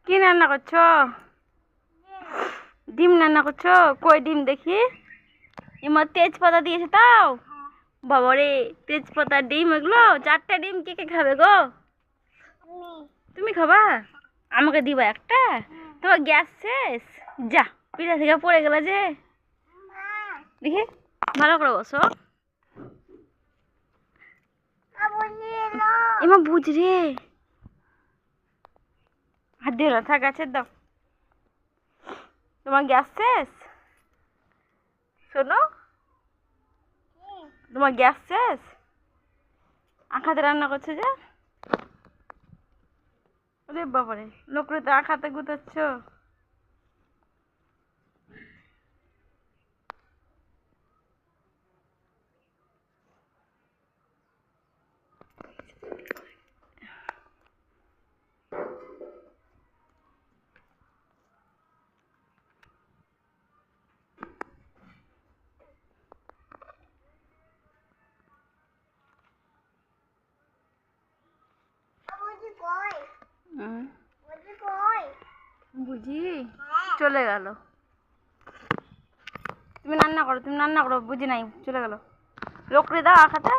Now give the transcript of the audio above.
কি রান্না করছো? ডিম রান্না করছো? কই ডিম দেখি। এমা তেজপাতা দিয়েছে তাও? বাবারে, তেজপাতা ডিম এগুলো 4টা ডিম কে কে খাবে গো? তুমি খাবা? আমাকে দিবা একটা? তোমার গ্যাস শেষ? যা, পিঠা থেকে পড়ে গেল যে। দেখি ভালো করে বসো। এমা বুঝ রে, হাত দিও না, থাক আছে দাও। তোমার গ্যাস শেষ? শোনো, তোমার গ্যাস শেষ? আখাতে রান্না করছো যে? ওরে বাবারে, লোকরে তো আখাতে গুতাচ্ছ। বুঝি চলে গেল। তুমি রান্না করো, তুমি রান্না করো, বুঝি নাই, চলে গেল। লোকরে দাও আখাতে।